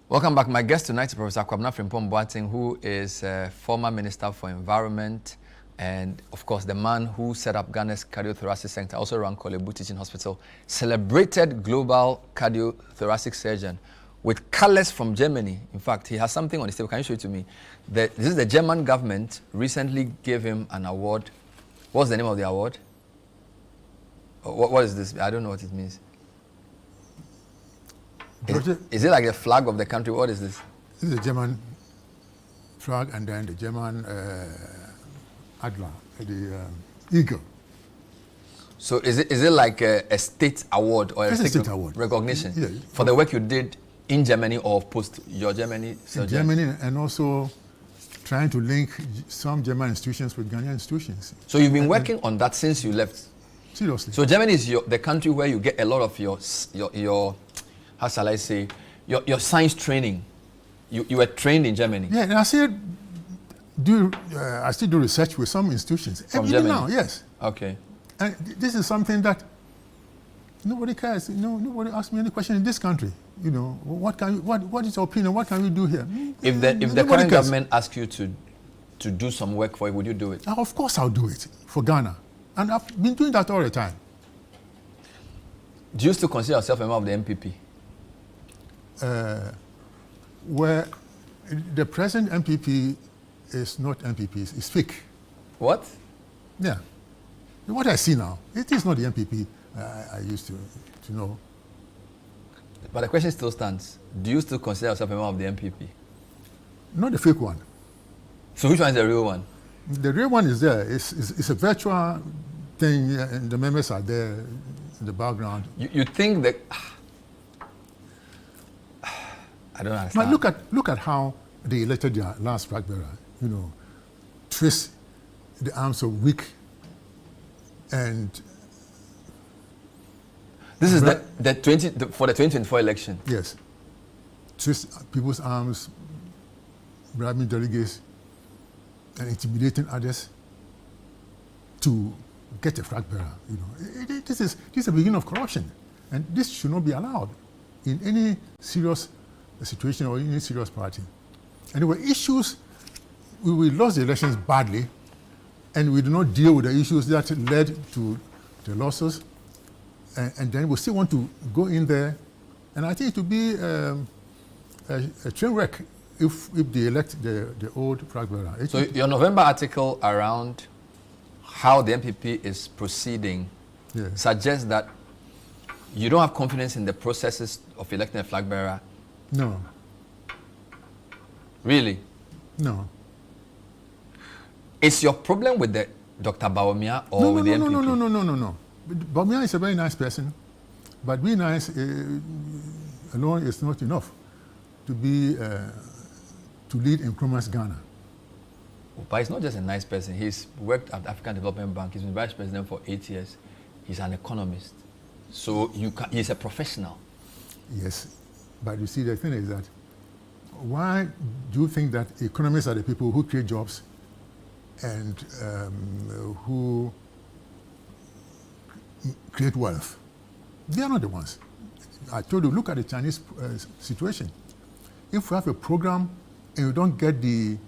Welcome back. My guest tonight is Professor Frimpong-Boateng, who is former Minister for Environment and, of course, the man who set up Ghana's Cardiothoracic Center, also ran Kolebu Teaching Hospital, celebrated global cardiothoracic surgeon with colors from Germany. In fact, he has something on his table. Can you show it to me? This is the German government recently gave him an award. What's the name of the award? What is this? I don't know what it means. Is it like the flag of the country? What is this? This is the German flag and then the German Adler, the eagle. So is it like a state award or a state award recognition for the work you did in Germany or post your Germany surgery? In Germany, and also trying to link some German institutions with Ghanaian institutions. So you've been working on that since you left? Seriously. So Germany is the country where you get a lot of your how shall I say, your science training. You were trained in Germany. Yeah, and I still do research with some institutions. From Even Germany? now, yes. Okay. And this is something that nobody cares. Nobody asks me any question in this country. You know, what is your opinion? What can we do here? If the current government asks you to do some work for it, would you do it? Of course I'll do it for Ghana. And I've been doing that all the time. Do you still consider yourself a member of the MPP? Where the present MPP is not MPP, it's fake. What? Yeah. What I see now, it is not the MPP I used to know. But the question still stands. Do you still consider yourself a member of the MPP? Not the fake one. So which one is the real one? The real one is there. It's a virtual thing, and the members are there in the background. You think that... I don't understand. But look at how they elected their last flag bearer. You know, twist the arms of weak and. This is for the 2024 election. Yes, twist people's arms, bribing delegates, and intimidating others to get a flag bearer. You know, this is a beginning of corruption, and this should not be allowed in any serious situation or any serious party. And there were issues, we lost the elections badly, and we did not deal with the issues that led to the losses, and then we still want to go in there, and I think it would be a train wreck if they elect the old flag bearer. So your November article around how the MPP is proceeding suggests that you don't have confidence in the processes of electing a flag bearer. No. Really? No. Is your problem with the Dr. Bawumia or with the MPP? No. Bawumia is a very nice person, but being nice alone is not enough to lead improvements Ghana. But he's not just a nice person. He's worked at the African Development Bank. He's been vice president for 8 years. He's an economist. So he's a professional. Yes. But you see, the thing is that why do you think that economists are the people who create jobs and who create wealth? They are not the ones. I told you, look at the Chinese situation. If we have a program and you don't get the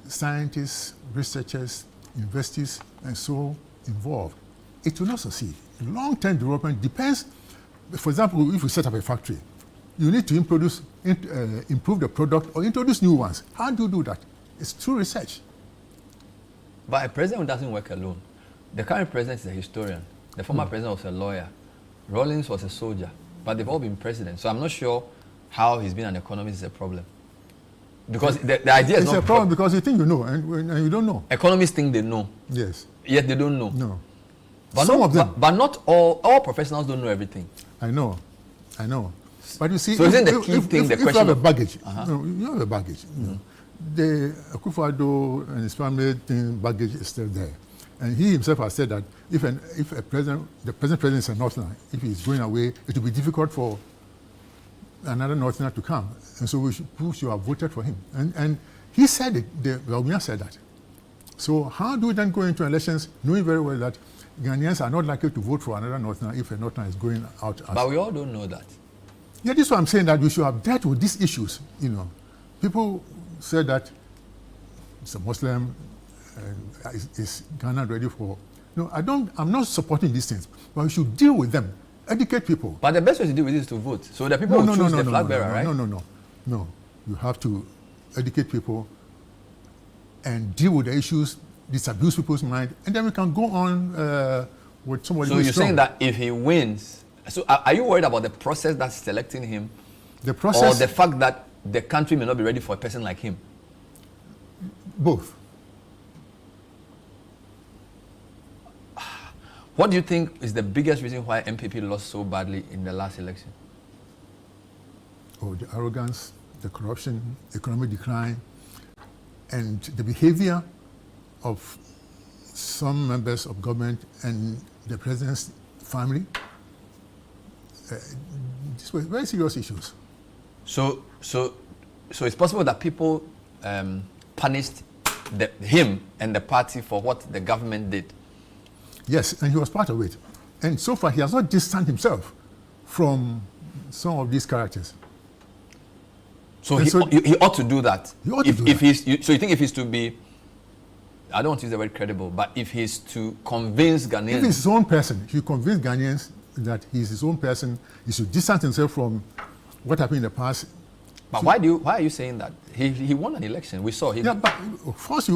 scientists, researchers, investors, and so involved, it will not succeed. Long-term development depends. For example, if we set up a factory, you need to improve the product or introduce new ones. How do you do that? It's through research. But a president doesn't work alone. The current president is a historian. The former president was a lawyer. Rawlings was a soldier. But they've all been presidents. So I'm not sure how he's been an economist is a problem. Because the idea is not... It's a problem because you think you know and you don't know. Economists think they know. Yes. Yet they don't know. No. But Some of them. But not all professionals don't know everything. I know. But you see, so isn't the key thing the question? If you have a baggage, you have a baggage. You know. The Akufo-Addo and his family baggage is still there, and he himself has said that if the present president is a Northerner, if he's going away, it will be difficult for another Northerner to come, and so we should have voted for him. And he said it. The Bawumia said that. So how do we then go into elections knowing very well that Ghanaians are not likely to vote for another Northerner if a Northerner is going out? But we all don't know that. Yeah, this is what I'm saying, that we should have dealt with these issues. People said that it's a Muslim, is Ghana ready for? No, I'm not supporting these things, but we should deal with them, educate people. But the best way to deal with this is to vote. So the people will choose the flag bearer, right? No. You have to educate people and deal with the issues, disabuse people's mind, and then we can go on with somebody. So you're saying that if he wins, so are you worried about the process that's selecting him? The process, or the fact that the country may not be ready for a person like him? Both. What do you think is the biggest reason why MPP lost so badly in the last election? Oh, the arrogance, the corruption, economic decline, and the behavior of some members of government and the president's family. These were very serious issues. So it's possible that people punished him and the party for what the government did. Yes, and he was part of it. And so far, he has not distanced himself from some of these characters. So he ought to do that. He ought to do that. So you think if he's to be, I don't want to use the word credible, but if he's to convince Ghanaians... If he's his own person, if you convince Ghanaians that he's his own person, he should distance himself from what happened in the past. But why are you saying that? He won an election. We saw him. Yeah, but of course we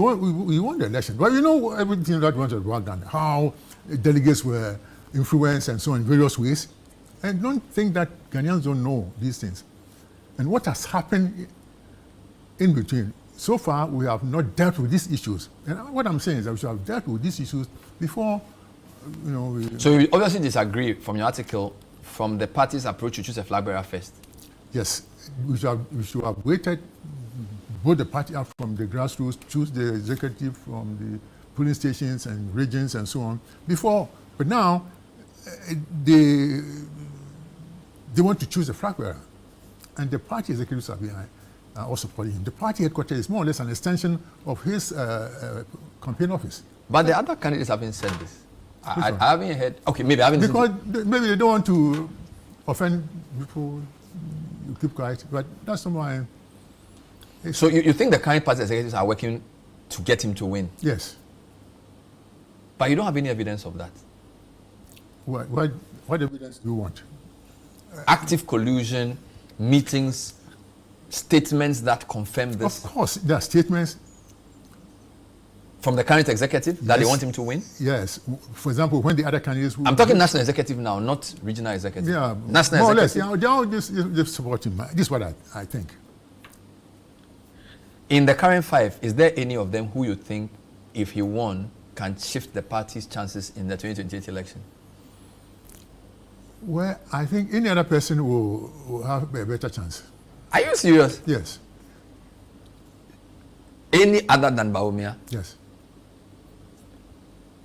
won the election. But you know everything that went on, how delegates were influenced and so on in various ways. And don't think that Ghanaians don't know these things. And what has happened in between. So far, we have not dealt with these issues. And what I'm saying is that we should have dealt with these issues before, So you obviously disagree from your article from the party's approach to choose a flag bearer first. Yes, we should have waited, both the party up from the grassroots, choose the executive from the polling stations and regions and so on before. But now, they want to choose a flag bearer. And the party executives are behind, are all supporting him. The party headquarters is more or less an extension of his campaign office. But the other candidates haven't said this. I haven't heard. Okay, maybe I haven't. Because maybe they don't want to offend people. You keep quiet, but that's not why. So you think the current party executives are working to get him to win? Yes. But you don't have any evidence of that. What evidence do you want? Active collusion, meetings, statements that confirm this. Of course, there are statements. From the current executive that they want him to win? Yes. For example, when the other candidates... I'm talking national executive now, not regional executive. Yeah, national more executive. or less. Yeah, they support him. This is what I think. In the current five, is there any of them who you think, if he won, can shift the party's chances in the 2028 election? Well, I think any other person will have a better chance. Are you serious? Yes. Any other than Bawumia? Yes.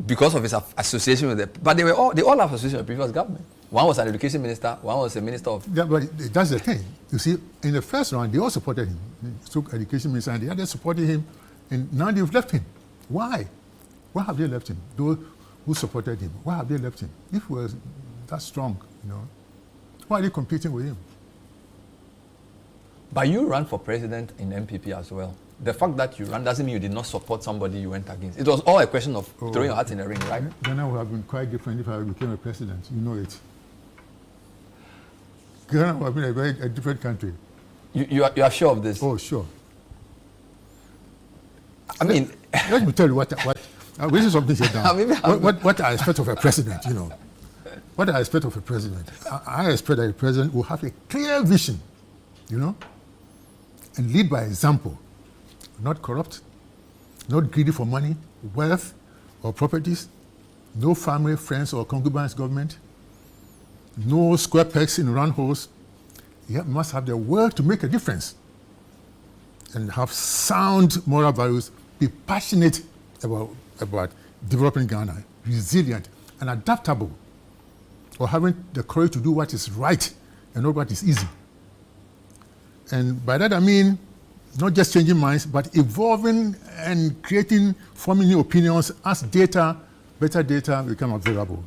Because of his association with but they all have association with the previous government. One was an education minister, one was a minister of... Yeah, but that's the thing. You see, in the first round, they all supported him. So education minister and the others supported him, and now they've left him. Why? Why have they left him? Those who supported him, why have they left him? If he was that strong, why are they competing with him? But you ran for president in MPP as well. The fact that you ran doesn't mean you did not support somebody you went against. It was all a question of throwing your hat in the ring, right? Ghana would have been quite different if I became a president. You know it. Ghana would have been a different country. You are sure of this? Oh, sure. I mean... Let me tell you what this is something here down. What I expect of a president, What I expect of a president. I expect that a president will have a clear vision, and lead by example. Not corrupt, not greedy for money, wealth, or properties, no family, friends, or concubines government, no square pegs in round holes. You must have the will to make a difference and have sound moral values, be passionate about developing Ghana, resilient and adaptable, or having the courage to do what is right and not what is easy. And by that I mean, not just changing minds, but evolving and forming new opinions as better data become available.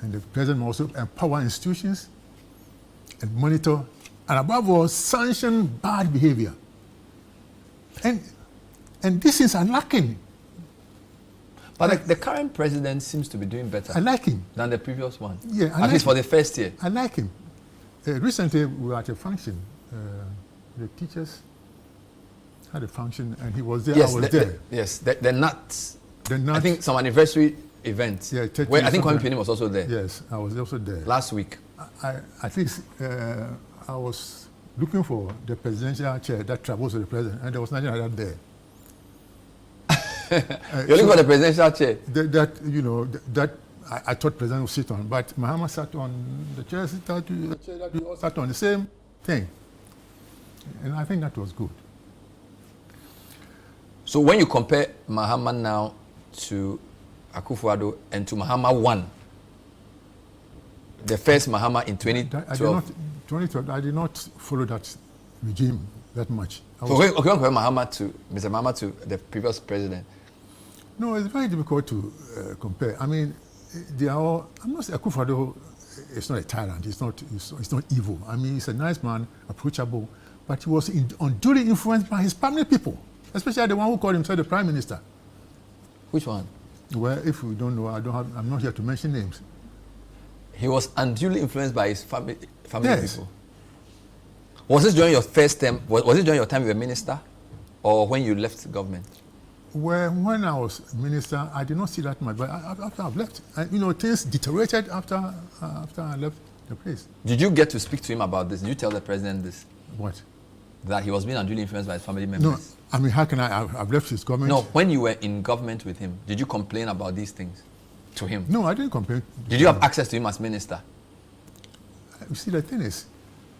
And the president will also empower institutions and monitor, and above all, sanction bad behavior. And these things are lacking. But the current president seems to be doing better. I like him. Than the previous one. Yeah, at least for the first year. I like him. Recently, we were at a function. The teachers had a function, and he was there. Yes, I was there. Yes, the nuts. The nuts. I think some anniversary event. Yeah, where I think Kwame Pini was also there. Yes, I was also there. Last week. At least I was looking for the presidential chair that travels with the president, and there was nothing like that there. You're looking for the presidential chair? That I thought president would sit on, but Mahama sat on the chair that we all sat on, the same thing. And I think that was good. So when you compare Mahama now to Akufo-Addo and to Mahama 1, the first Mahama in 2012. I did not follow that regime that much. So when you compare Mr. Mahama to the previous president? No, it's very difficult to compare. I mean, they are all, I'm not saying Akufo-Addo is not a tyrant, he's not evil. I mean, he's a nice man, approachable, but he was unduly influenced by his family people, especially the one who called himself the Prime Minister. Which one? Well, if you don't know, I'm not here to mention names. He was unduly influenced by his family Yes. people. Was this during your first term? Was it during your time you were minister, or when you left government? Well, when I was minister, I did not see that much. But after I've left, things deteriorated after I left the place. Did you get to speak to him about this? Did you tell the president this? What? That he was being unduly influenced by his family members? No, I mean, how can I've left his government. No, when you were in government with him, did you complain about these things to him? No, I didn't complain. Did you have access to him as minister? You see, the thing is,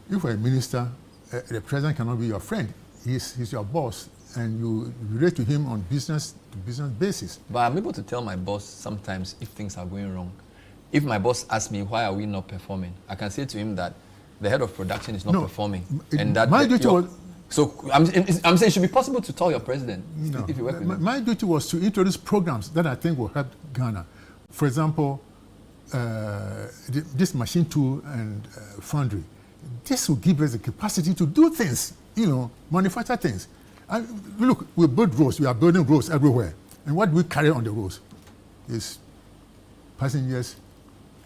if you're a minister, the president cannot be your friend. He's your boss, and you relate to him on business basis. But I'm able to tell my boss sometimes if things are going wrong. If my boss asks me, why are we not performing? I can say to him that the head of production is not performing. And that my duty was... So I'm saying it should be possible to tell your president if you work with him. My duty was to introduce programs that I think will help Ghana. For example, this machine tool and foundry. This will give us the capacity to do things, manufacture things. Look, we build roads. We are building roads everywhere. And what do we carry on the roads? Is passengers,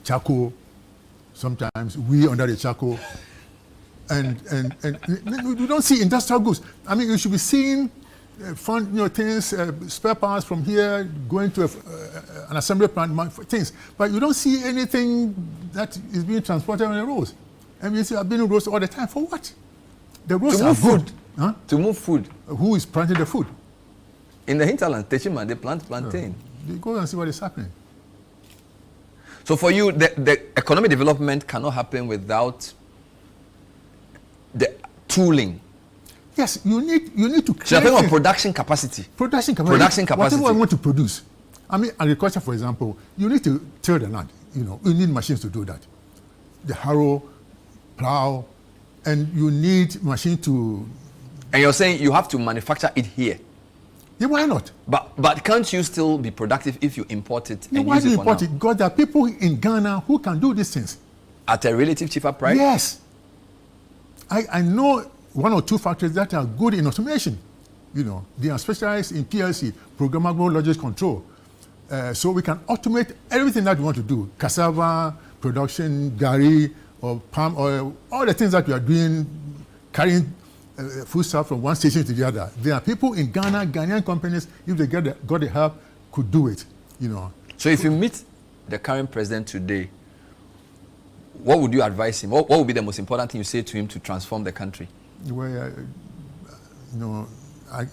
charcoal, sometimes we under the charcoal. And we don't see industrial goods. I mean, you should be seeing things, spare parts from here going to an assembly plant, things. But you don't see anything that is being transported on the roads. And we see building roads all the time. For what? The roads to are move good. food. Huh? To move food. Who is planting the food? In the hinterland, Techima, they plant plantain. You go and see what is happening. So for you, the economic development cannot happen without the tooling. Yes, you need to create... So you're talking about production capacity. Production capacity. Production capacity. Whatever I want to produce. I mean, agriculture, for example, you need to till the land. You need machines to do that. The harrow, plow, and you need machine to... And you're saying you have to manufacture it here. Yeah, why not? But can't you still be productive if you import it and why use do it you for import now? it? Because there are people in Ghana who can do these things. At a relative cheaper price? Yes. I know one or two factories that are good in automation. They are specialized in PLC, programmable logic control. So we can automate everything that we want to do. Cassava, production, gari, or palm oil, all the things that we are doing, carrying foodstuff from one station to the other. There are people in Ghana, Ghanaian companies, if they got the help, could do it. So if you meet the current president today, what would you advise him? What would be the most important thing you say to him to transform the country? Well, I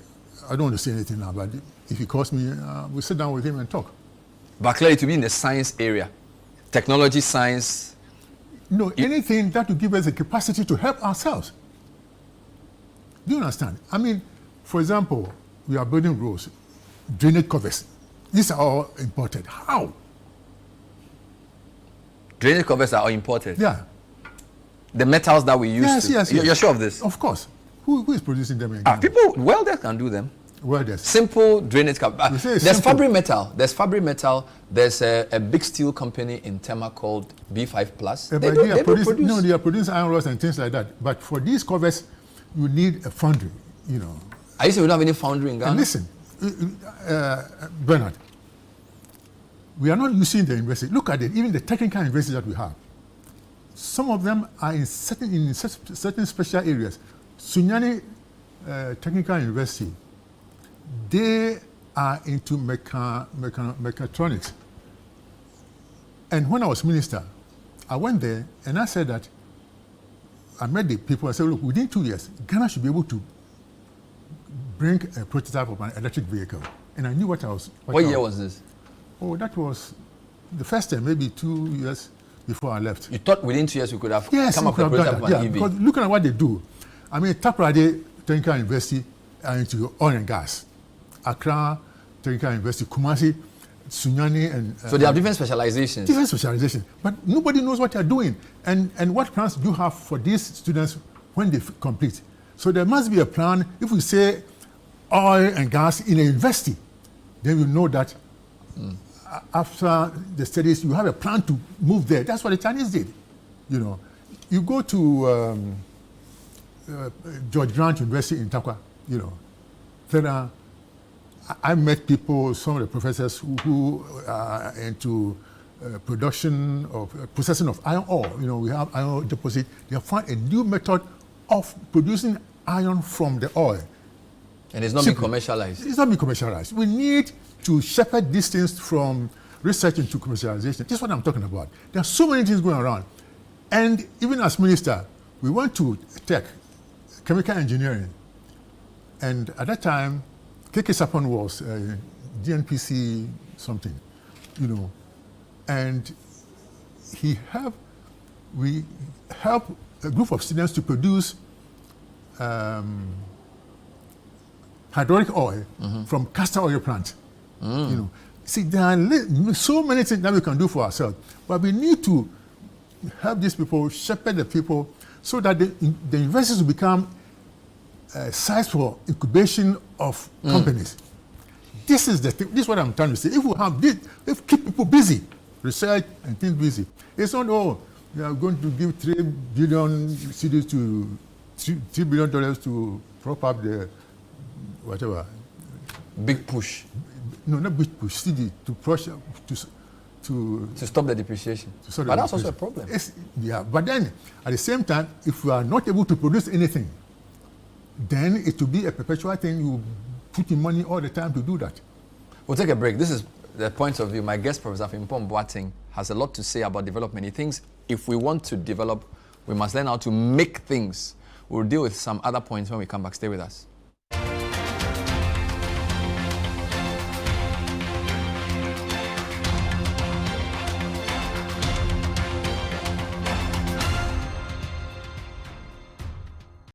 don't want to say anything now, but if he calls me, we'll sit down with him and talk. But clearly to be in the science area, technology, science. Anything that will give us the capacity to help ourselves. Do you understand? I mean, for example, we are building roads, drainage covers. These are all imported. How? Drainage covers are all imported? Yeah. The metals that we use Yes. You're sure of this? Of course. Who is producing them in Ghana? People, welders can do them. Well, there's simple drainage capacity. There's simple. Fabric Metal. There's Fabric Metal. There's a big steel company in Tema called B5 Plus. They are producing iron rods and things like that. But for these covers, you need a foundry, you know. I used to not have any foundry in Ghana. And listen, Bernard, we are not using the university. Look at it, even the technical universities that we have. Some of them are in certain special areas. Sunyani Technical University, they are into mechatronics. And when I was minister, I went there and I said that, I met the people, I said, look, within 2 years, Ghana should be able to bring a prototype of an electric vehicle. And I knew what I was... What year was this? Oh, that was the first time, maybe 2 years before I left. You thought within 2 years we could have come up with a prototype of an EV? Because looking at what they do, I mean, Takoradi Technical University are into oil and gas. Accra Technical University, Kumasi, Sunyani, and... so they have different specializations? Different specializations. But nobody knows what they're doing. And what plans do you have for these students when they complete? So there must be a plan. If we say oil and gas in a university, then we know that after the studies, you have a plan to move there. That's what the Chinese did. You know, you go to George Grant University in Takwa, you know. Then I met people, some of the professors who are into production of processing of iron ore. You know, we have iron ore deposit. They have found a new method of producing iron from the oil. And it's not being commercialized? It's not being commercialized. We need to shepherd these things from research into commercialization. This is what I'm talking about. There are so many things going around. And even as minister, we went to tech, chemical engineering. And at that time, KK Sapon was GNPC something, you know. And we helped a group of students to produce hydraulic oil from castor oil plant. You know, see, there are so many things that we can do for ourselves, but we need to help these people, shepherd the people, so that the universities will become sites for incubation of companies. This is the thing. This is what I'm trying to say. If we have this, if keep people busy, research and things busy, it's not we are going to give $3 billion cedis to $3 billion to prop up the whatever. Big push. No, not big push. CD to push to stop the depreciation. But that's also a problem. Yeah, but then at the same time, if we are not able to produce anything, then it will be a perpetual thing. You put in money all the time to do that. We'll take a break. This is the point of view. My guest, Professor Frimpong-Boateng, has a lot to say about development. He thinks if we want to develop, we must learn how to make things. We'll deal with some other points when we come back. Stay with us.